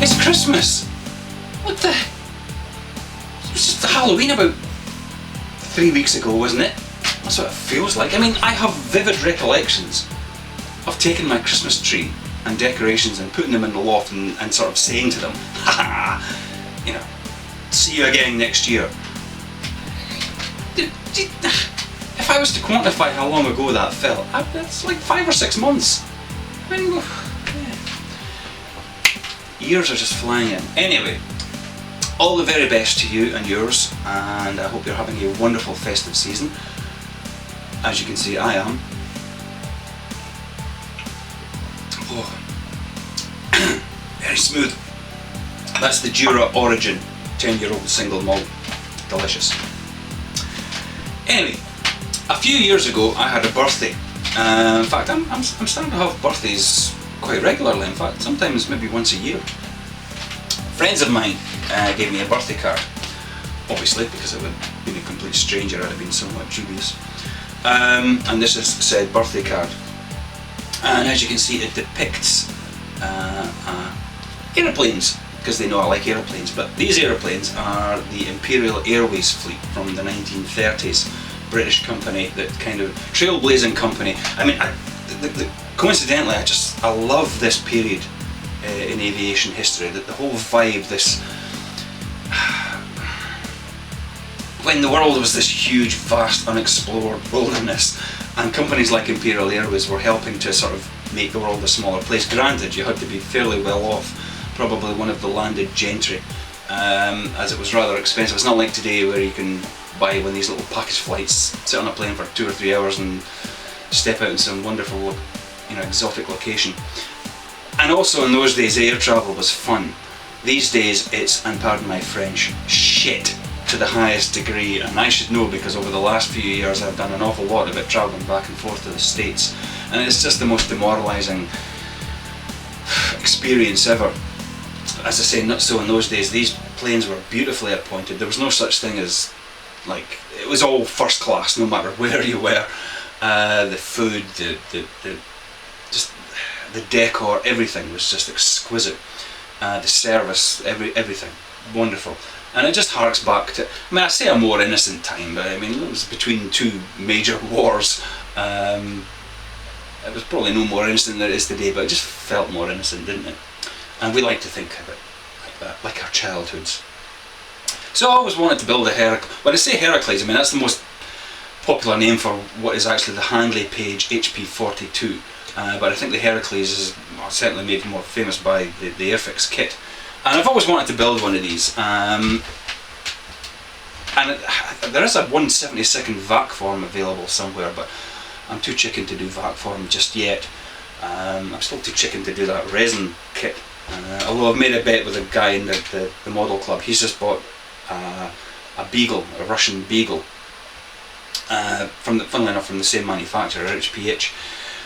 It's Christmas! What the? It was just Halloween about 3 weeks ago, wasn't it? That's what it feels like. I mean, I have vivid recollections of taking my Christmas tree and decorations and putting them in the loft and sort of saying to them, ha ha, you know, see you again next year. If I was to quantify how long ago that felt, it's like 5 or 6 months. I mean, yeah. Years are just flying in. Anyway, all the very best to you and yours, and I hope you're having a wonderful festive season. As you can see, I am. Oh. Very smooth. That's the Jura Origin 10-year-old single malt. Delicious. Anyway, a few years ago I had a birthday. In fact, I'm starting to have birthdays quite regularly. In fact, sometimes maybe once a year. Friends of mine gave me a birthday card. Obviously, because it would have been a complete stranger, I'd have been somewhat dubious. And this is said birthday card. And as you can see, it depicts aeroplanes, because they know I like aeroplanes. But these aeroplanes are the Imperial Airways fleet from the 1930s. British company, that kind of trailblazing company. I mean, coincidentally, I love this period in aviation history. That the whole vibe, this when the world was this huge, vast, unexplored wilderness, and companies like Imperial Airways were helping to sort of make the world a smaller place. Granted, you had to be fairly well off, probably one of the landed gentry, as it was rather expensive. It's not like today where you can buy one of these little package flights, sit on a plane for 2 or 3 hours and step out in some wonderful, exotic location. And also in those days, air travel was fun. These days it's, and pardon my French, shit to the highest degree, and I should know because over the last few years I've done an awful lot of it, travelling back and forth to the States, and it's just the most demoralising experience ever. As I say, not so in those days. These planes were beautifully appointed. There was no such thing as, like, it was all first class no matter where you were. The food, just the decor, everything was just exquisite. The service, everything, wonderful. And it just harks back to, I mean, I say a more innocent time, but I mean, it was between 2 major wars. It was probably no more innocent than it is today, but it just felt more innocent, didn't it? And we like to think of it like that, like our childhoods. So I always wanted to build a Heracles. When I say Heracles, I mean that's the most popular name for what is actually the Handley Page HP42. But I think the Heracles is certainly made more famous by the Airfix kit. And I've always wanted to build one of these. And there is a 1/72 vac form available somewhere, but I'm too chicken to do vac form just yet. I'm still too chicken to do that resin kit. Although I've made a bet with a guy in the model club. He's just bought a beagle, a Russian beagle, funnily enough from the same manufacturer, HPH,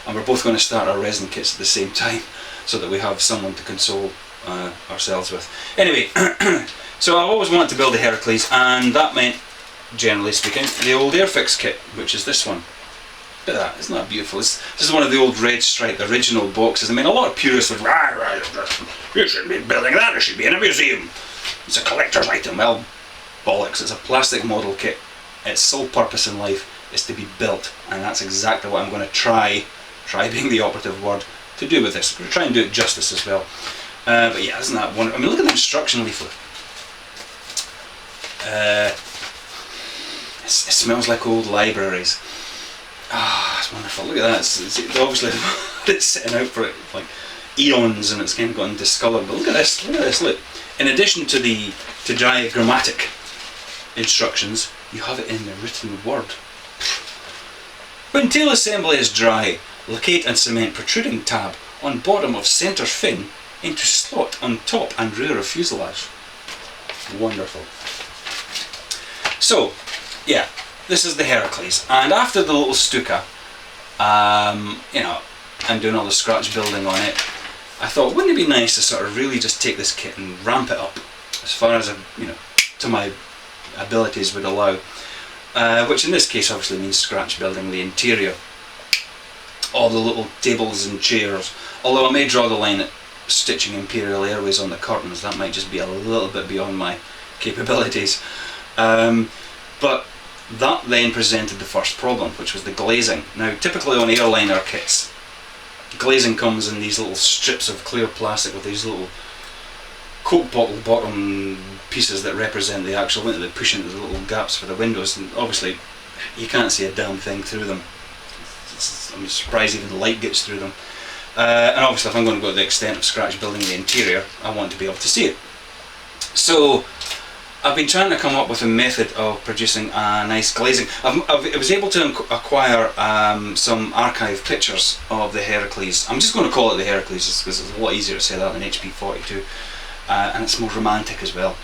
and we're both going to start our resin kits at the same time, so that we have someone to console ourselves with. Anyway, so I've always wanted to build a Heracles, and that meant, generally speaking, the old Airfix kit, which is this one. Look at that, isn't that beautiful? This is one of the old red stripe original boxes. I mean, a lot of purists would, you shouldn't be building that, it should be in a museum. It's a collector's item. Well, bollocks, it's a plastic model kit. Its sole purpose in life is to be built, and that's exactly what I'm going to try being the operative word, to do with this. I'm going to try and do it justice as well. But yeah, isn't that wonderful? I mean, look at the instruction leaflet. It smells like old libraries. Ah, it's wonderful. Look at that. It's obviously it's sitting out for like eons, and it's kind of gotten discoloured. But look at this. Look at this. Look. In addition to the diagrammatic instructions, you have it in the written word. When tail assembly is dry, locate and cement protruding tab on bottom of centre fin into slot on top and rear of fuselage. Wonderful. So, yeah, this is the Heracles, and after the little Stuka, and doing all the scratch building on it, I thought, wouldn't it be nice to sort of really just take this kit and ramp it up as far as to my abilities would allow, which in this case obviously means scratch building the interior. all the little tables and chairs, although I may draw the line at stitching Imperial Airways on the curtains. That might just be a little bit beyond my capabilities. But that then presented the first problem, which was the glazing. Now typically on airliner kits, glazing comes in these little strips of clear plastic with these little Coke bottle bottom pieces that represent the actual window that push into the little gaps for the windows, and obviously you can't see a damn thing through them. I'm surprised even the light gets through them. And obviously if I'm going to go to the extent of scratch building the interior, I want to be able to see it. So I've been trying to come up with a method of producing a nice glazing. I was able to acquire some archive pictures of the Heracles. I'm just going to call it the Heracles because it's a lot easier to say that than HP42, and it's more romantic as well,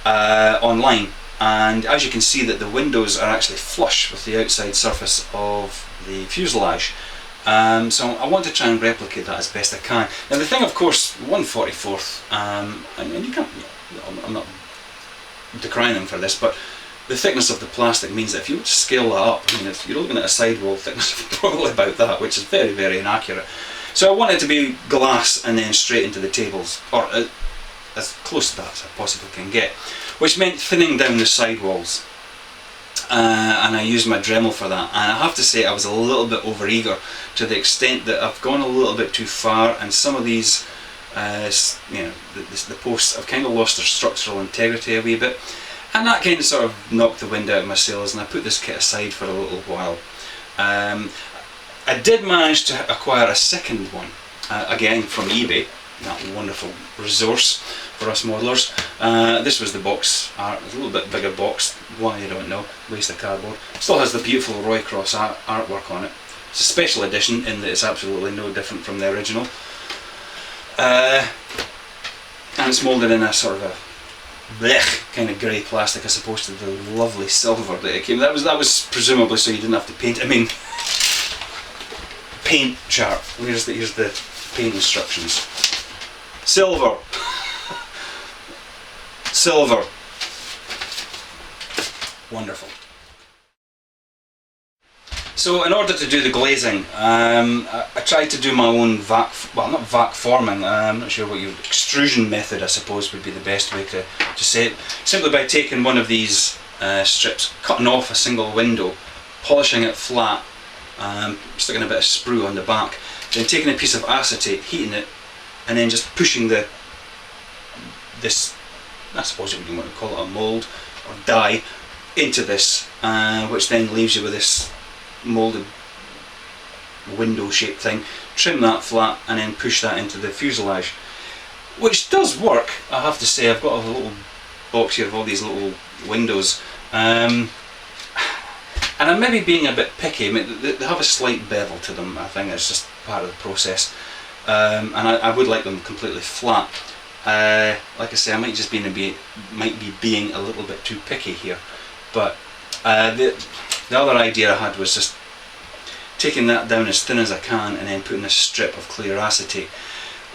online. And as you can see, that the windows are actually flush with the outside surface of the fuselage. So I want to try and replicate that as best I can. Now the thing, of course, 1/44th, and you can't, I'm not decrying them for this, but the thickness of the plastic means that if you were to scale that up, I mean, if you're looking at a sidewall thickness of probably about that, which is very, very inaccurate. So I want it to be glass and then straight into the tables, or as close to that as I possibly can get, which meant thinning down the sidewalls. And I used my Dremel for that, and I have to say I was a little bit overeager, to the extent that I've gone a little bit too far, and some of these the posts have kind of lost their structural integrity a wee bit, and that kind of sort of knocked the wind out of my sails, and I put this kit aside for a little while. I did manage to acquire a second one, again from eBay, that wonderful resource for us modelers. This was the box art. It's a little bit bigger box, why I don't know, waste of cardboard. Still has the beautiful Roycross artwork on it. It's a special edition in that it's absolutely no different from the original. And it's moulded in a sort of a blech kind of grey plastic as opposed to the lovely silver that it came. That was presumably so you didn't have to paint. I mean, paint chart. Here's the paint instructions. Silver. Silver. Wonderful. So in order to do the glazing, I tried to do my own not vac forming, I'm not sure what your extrusion method I suppose would be the best way to say it. Simply by taking one of these strips, cutting off a single window, polishing it flat, sticking a bit of sprue on the back, then taking a piece of acetate, heating it, and then just pushing this, I suppose you want to call it a mould or dye, into this, which then leaves you with this moulded window shaped thing. Trim that flat and then push that into the fuselage, which does work, I have to say. I've got a little box here of all these little windows, and I'm maybe being a bit picky. I mean, they have a slight bevel to them. I think it's just part of the process, and I would like them completely flat. Like I say, I might just be being a little bit too picky here, but the other idea I had was just taking that down as thin as I can and then putting a strip of clear acetate.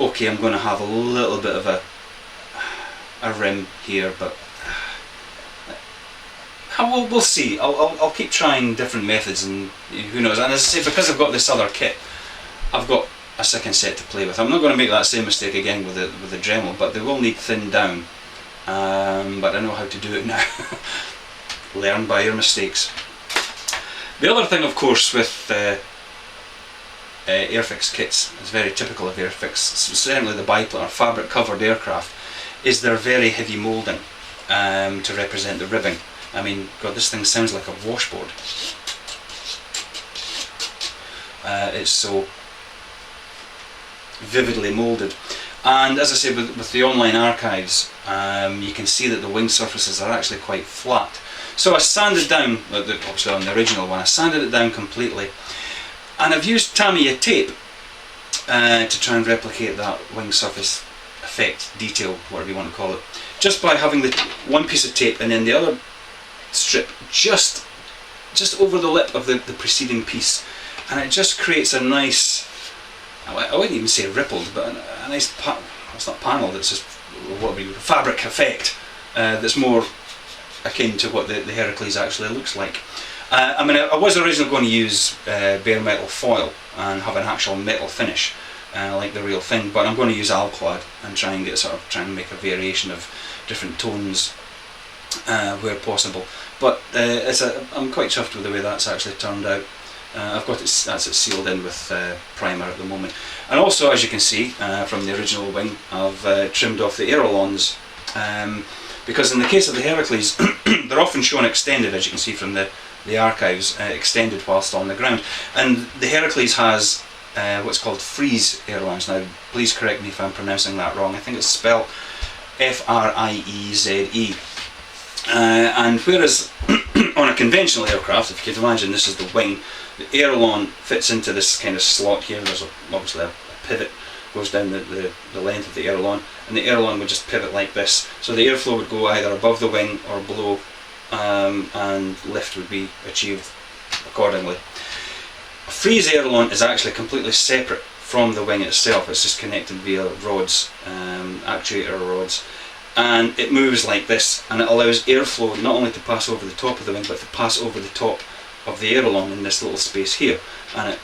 Okay, I'm going to have a little bit of a rim here, but we'll see. I'll keep trying different methods, and who knows. And as I say, because I've got this other kit, I've got a second set to play with. I'm not going to make that same mistake again with the Dremel, but they will need thinned down. But I know how to do it now. Learn by your mistakes. The other thing, of course, with Airfix kits, is very typical of Airfix, certainly the biplane or fabric covered aircraft, is their very heavy moulding to represent the ribbing. I mean, God, this thing sounds like a washboard. It's so vividly moulded. And as I say, with the online archives, you can see that the wing surfaces are actually quite flat. So I sanded down, obviously on the original one, I sanded it down completely, and I've used Tamiya tape to try and replicate that wing surface effect, detail, whatever you want to call it, just by having the one piece of tape and then the other strip just over the lip of the preceding piece, and it just creates a nice, I wouldn't even say rippled, but a nice, it's not panel, that's just fabric effect that's more akin to what the Heracles actually looks like. I mean, I was originally going to use bare metal foil, and have an actual metal finish like the real thing, but I'm going to use alclad and try and make a variation of different tones where possible. But I'm quite chuffed with the way that's actually turned out. I've got that's sealed in with primer at the moment, and also, as you can see from the original wing, I've trimmed off the ailerons, because in the case of the Heracles they're often shown extended, as you can see from the archives, extended whilst on the ground, and the Heracles has what's called freeze ailerons. Now please correct me if I'm pronouncing that wrong. I think it's spelled F-R-I-E-Z-E. And whereas on a conventional aircraft, if you can imagine this is the wing, the aileron fits into this kind of slot here. There's obviously a pivot goes down the length of the aileron, and the aileron would just pivot like this, so the airflow would go either above the wing or below, and lift would be achieved accordingly. A freeze aileron is actually completely separate from the wing itself. It's just connected via rods, actuator rods, and it moves like this, and it allows airflow not only to pass over the top of the wing, but to pass over the top of the aileron in this little space here, and it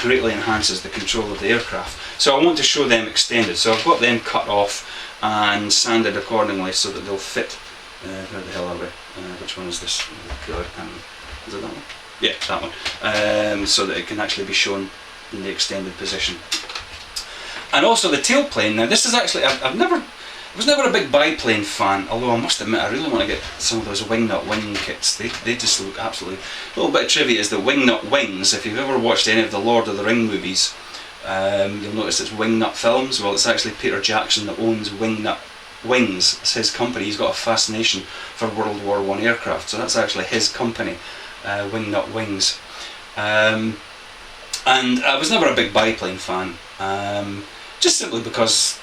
greatly enhances the control of the aircraft. So I want to show them extended, so I've got them cut off and sanded accordingly so that they'll fit. Where the hell are we? Which one is this? God, is it that one? Yeah, that one. So that it can actually be shown in the extended position. And also the tailplane. Now this is actually, I was never a big biplane fan, although I must admit I really want to get some of those wingnut wing kits. They just look absolutely... A little bit of trivia is the wingnut wings. If you've ever watched any of the Lord of the Ring movies, you'll notice it's Wingnut Films. Well, it's actually Peter Jackson that owns Wingnut Wings. It's his company. He's got a fascination for World War I aircraft, so that's actually his company, Wingnut Wings. And I was never a big biplane fan, just simply because,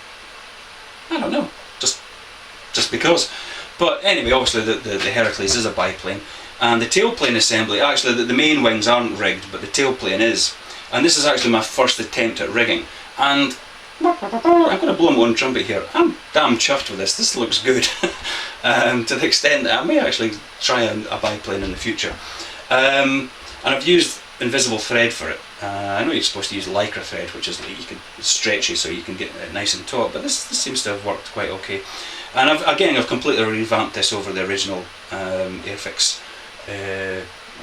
I don't know, just because. But anyway, obviously the Heracles is a biplane, and the tailplane assembly, actually the main wings aren't rigged, but the tailplane is. And this is actually my first attempt at rigging, and I'm going to blow my own trumpet here. I'm damn chuffed with this. This looks good. To the extent that I may actually try a biplane in the future. And I've used invisible thread for it. I know you're supposed to use lycra thread, which is it's stretchy so you can get it nice and taut, but this seems to have worked quite okay. And I've completely revamped this over the original Airfix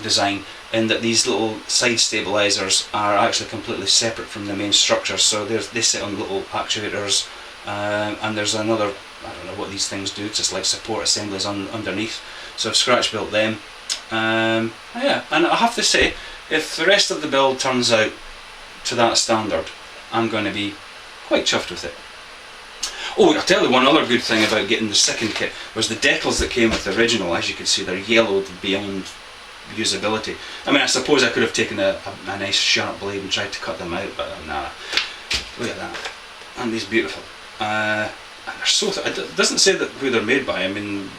design, in that these little side stabilizers are actually completely separate from the main structure, so they sit on little actuators, and there's another, I don't know what these things do, just like support assemblies underneath, so I've scratch built them. Yeah, and I have to say, if the rest of the build turns out to that standard, I'm going to be quite chuffed with it. Oh, I'll tell you one other good thing about getting the second kit was the decals that came with the original. As you can see, they're yellowed beyond usability. I mean, I suppose I could have taken a nice sharp blade and tried to cut them out, but nah. Look at that. Aren't these beautiful? And they're so it doesn't say that who they're made by. I mean,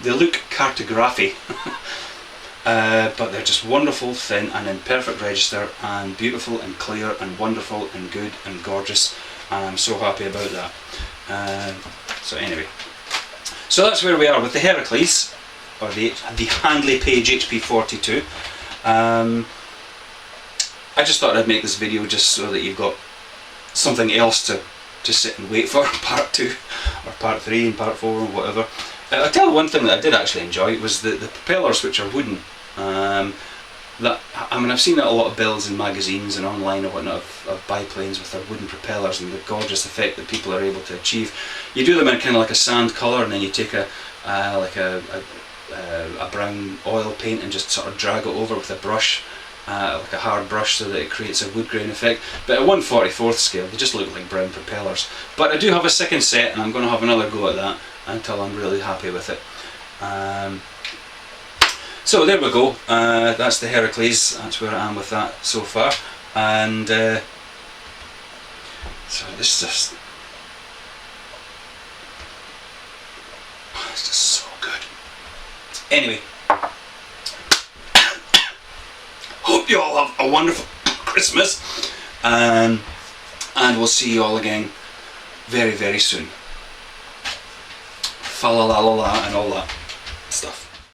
they look cartography. But they're just wonderful, thin and in perfect register, and beautiful and clear and wonderful and good and gorgeous, and I'm so happy about that. So anyway, so that's where we are with the Heracles, or the Handley Page HP42. I just thought I'd make this video just so that you've got something else to sit and wait for, part 2 or part 3 and part 4 or whatever. I'll tell you one thing that I did actually enjoy was the propellers, which are wooden. I've seen a lot of builds in magazines and online and whatnot of biplanes with their wooden propellers and the gorgeous effect that people are able to achieve. You do them in kind of like a sand colour, and then you take a brown oil paint and just sort of drag it over with a brush, like a hard brush, so that it creates a wood grain effect. But at 1/44th scale, they just look like brown propellers. But I do have a second set, and I'm going to have another go at that until I'm really happy with it. So there we go, that's the Heracles. That's where I am with that so far, and so this is just, it's just so good. Anyway, hope you all have a wonderful Christmas, and we'll see you all again very, very soon. Fa la la la la and all that stuff.